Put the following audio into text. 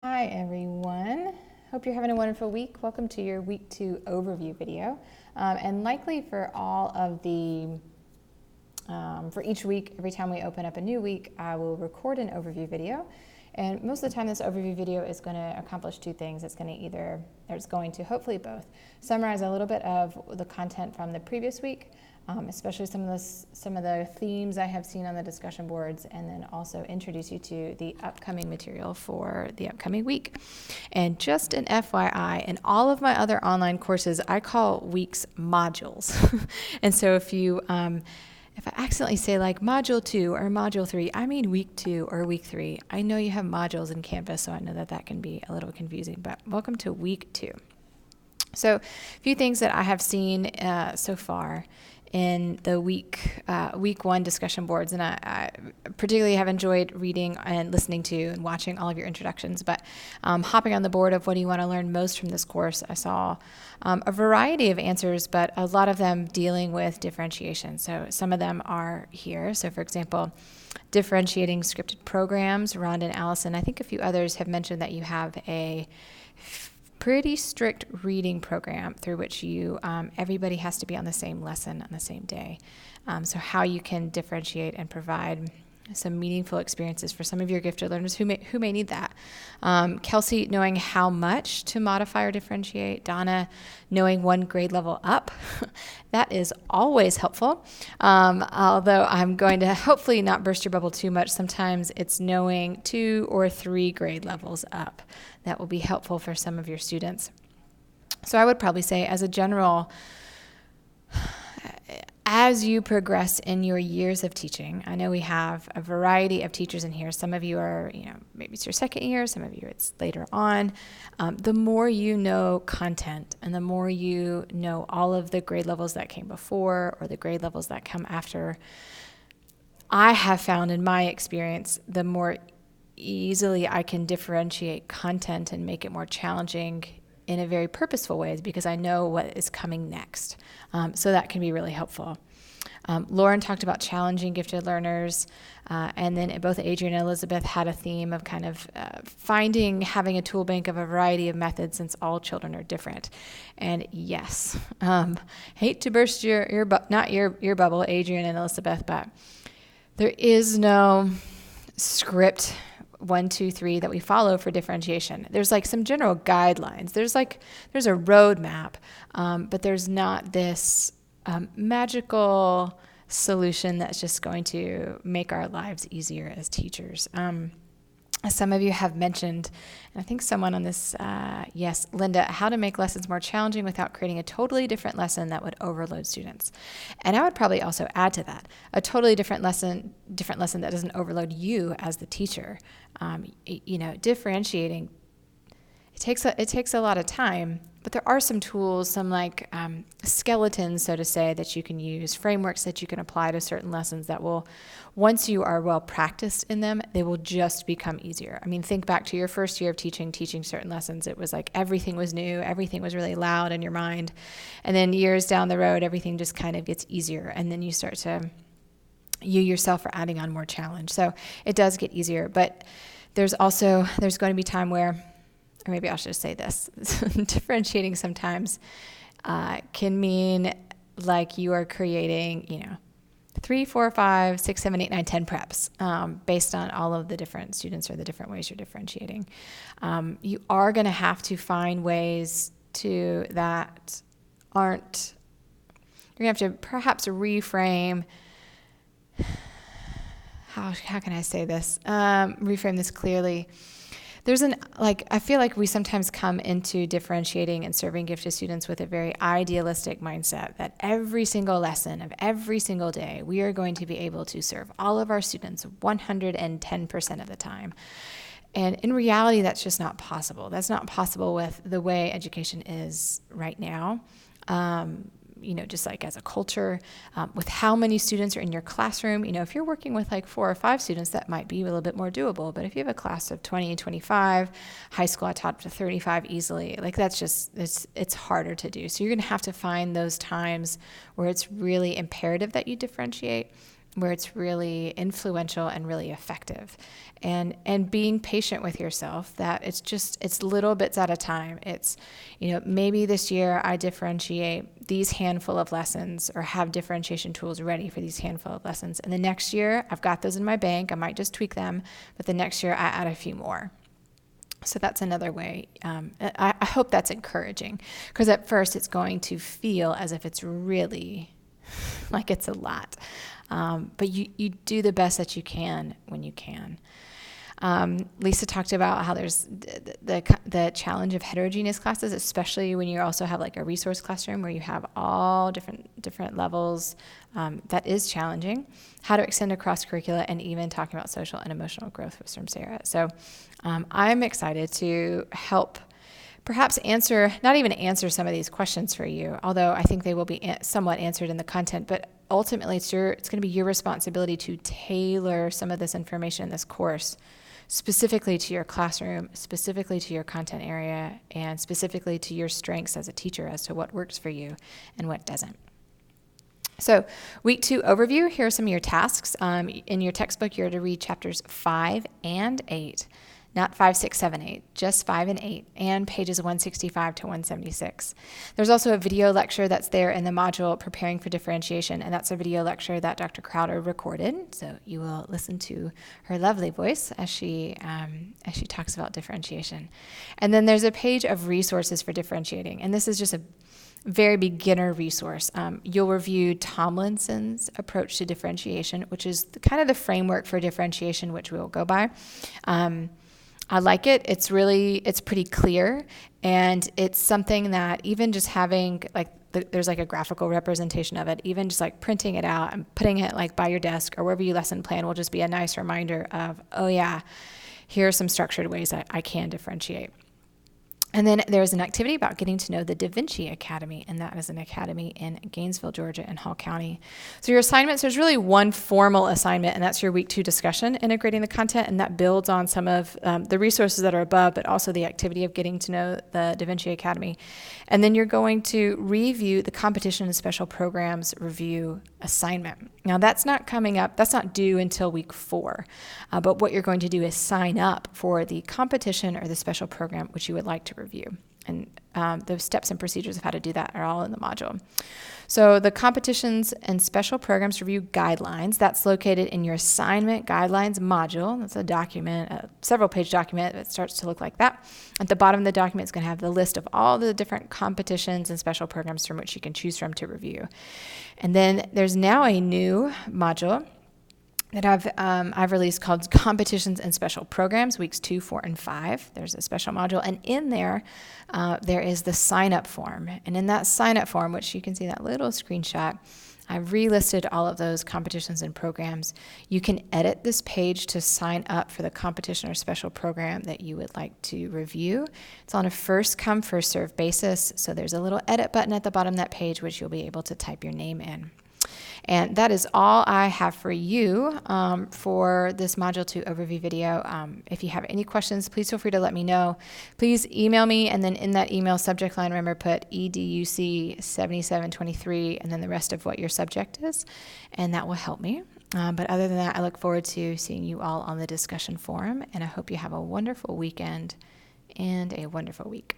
Hi everyone, hope you're having a wonderful week. Welcome to your week 2 overview video. And likely for all of for each week, every time we open up a new week, I will record an overview video. And most of the time this overview video is going to accomplish two things. It's going to hopefully both summarize a little bit of the content from the previous week, especially some of the themes I have seen on the discussion boards, and then also introduce you to the upcoming material for the upcoming week. And just an FYI, in all of my other online courses, I call weeks modules. And so if I accidentally say like module 2 or module 3, I mean week 2 or week 3. I know you have modules in Canvas, so I know that can be a little confusing, but welcome to week 2. So a few things that I have seen so far in the week 1 discussion boards, and I particularly have enjoyed reading and listening to and watching all of your introductions, but hopping on the board of what do you want to learn most from this course, I saw a variety of answers, but a lot of them dealing with differentiation. So some of them are here. So for example, differentiating scripted programs. Rhonda and Allison, I think a few others have mentioned that you have a pretty strict reading program through which everybody has to be on the same lesson on the same day. So how you can differentiate and provide some meaningful experiences for some of your gifted learners who may need that. Kelsey, knowing how much to modify or differentiate. Donna, knowing one grade level up. That is always helpful. Although I'm going to hopefully not burst your bubble too much. Sometimes it's knowing 2 or 3 grade levels up. That will be helpful for some of your students. So I would probably say, as a general, as you progress in your years of teaching, I know we have a variety of teachers in here. Some of you are, maybe it's your second year. Some of you it's later on. The more you know content and the more you know all of the grade levels that came before or the grade levels that come after, I have found in my experience, the more easily I can differentiate content and make it more challenging in a very purposeful ways because I know what is coming next. So that can be really helpful. Lauren talked about challenging gifted learners, and then both Adrian and Elizabeth had a theme of kind of having a tool bank of a variety of methods since all children are different. And yes, hate to burst your bubble, Adrian and Elizabeth, but there is no script 1, 2, 3 that we follow for differentiation. There's like some general guidelines. There's a roadmap, but there's not this magical solution that's just going to make our lives easier as teachers. Some of you have mentioned, and I think someone on this, yes, Linda, how to make lessons more challenging without creating a totally different lesson that would overload students. And I would probably also add to that, a totally different lesson that doesn't overload you as the teacher. Differentiating, it takes a lot of time, but there are some tools, some skeletons, so to say, that you can use, frameworks that you can apply to certain lessons that will, once you are well practiced in them, they will just become easier. I mean, think back to your first year of teaching certain lessons. It was like everything was new, everything was really loud in your mind. And then years down the road, everything just kind of gets easier. And then you yourself are adding on more challenge. So it does get easier, but there's going to be time where, or maybe I should just say this, differentiating sometimes can mean like you are creating, 3, 4, 5, 6, 7, 8, 9, 10 preps based on all of the different students or the different ways you're differentiating. You are going to have to find ways that aren't, you're going to have to perhaps reframe, how can I say this? Reframe this clearly. I feel like we sometimes come into differentiating and serving gifted students with a very idealistic mindset that every single lesson of every single day, we are going to be able to serve all of our students 110% of the time. And in reality, that's just not possible. That's not possible with the way education is right now. Just like as a culture, with how many students are in your classroom. If you're working with like 4 or 5 students, that might be a little bit more doable. But if you have a class of 20, 25, high school, I taught up to 35 easily, like that's just, it's harder to do. So you're going to have to find those times where it's really imperative that you differentiate. where it's really influential and really effective. And being patient with yourself, that it's little bits at a time. It's, maybe this year I differentiate these handful of lessons or have differentiation tools ready for these handful of lessons. And the next year I've got those in my bank. I might just tweak them, but the next year I add a few more. So that's another way. I hope that's encouraging, because at first it's going to feel as if it's really like it's a lot. But you do the best that you can when you can. Lisa talked about how there's the challenge of heterogeneous classes, especially when you also have like a resource classroom where you have all different levels. That is challenging. How to extend across curricula, and even talking about social and emotional growth with Sarah. So I'm excited to help perhaps not even answer some of these questions for you, although I think they will be somewhat answered in the content, but ultimately it's going to be your responsibility to tailor some of this information in this course specifically to your classroom, specifically to your content area, and specifically to your strengths as a teacher as to what works for you and what doesn't. So week 2 overview, here are some of your tasks. In your textbook, you're to read chapters 5 and 8. Not 5, 6, 7, 8, just 5 and 8, and pages 165 to 176. There's also a video lecture that's there in the module Preparing for Differentiation, and that's a video lecture that Dr. Crowder recorded. So you will listen to her lovely voice as she talks about differentiation. And then there's a page of resources for differentiating, and this is just a very beginner resource. You'll review Tomlinson's approach to differentiation, which is kind of the framework for differentiation, which we will go by. I like it. It's pretty clear, and it's something that even just having there's like a graphical representation of it, even just like printing it out and putting it like by your desk or wherever you lesson plan will just be a nice reminder of, oh yeah, here are some structured ways that I can differentiate. And then there's an activity about getting to know the Da Vinci Academy, and that is an academy in Gainesville, Georgia, in Hall County. So your assignments, there's really one formal assignment, and that's your week 2 discussion, integrating the content, and that builds on some of the resources that are above, but also the activity of getting to know the Da Vinci Academy. And then you're going to review the competition and special programs review assignment. Now that's not coming up, that's not due until week 4, but what you're going to do is sign up for the competition or the special program which you would like to review. And the steps and procedures of how to do that are all in the module. So the competitions and special programs review guidelines, that's located in your assignment guidelines module. That's a document, a several page document that starts to look like that. At the bottom of the document, it's going to have the list of all the different competitions and special programs from which you can choose from to review. And then there's now a new module that I've released called Competitions and Special Programs, weeks 2, 4, and 5. There's a special module, and in there, there is the sign-up form. And in that sign-up form, which you can see that little screenshot, I've relisted all of those competitions and programs. You can edit this page to sign up for the competition or special program that you would like to review. It's on a first-come, first-served basis, so there's a little edit button at the bottom of that page, which you'll be able to type your name in. And that is all I have for you for this Module 2 overview video. If you have any questions, please feel free to let me know. Please email me, and then in that email subject line, remember, put EDUC 7723 and then the rest of what your subject is, and that will help me. But other than that, I look forward to seeing you all on the discussion forum, and I hope you have a wonderful weekend and a wonderful week.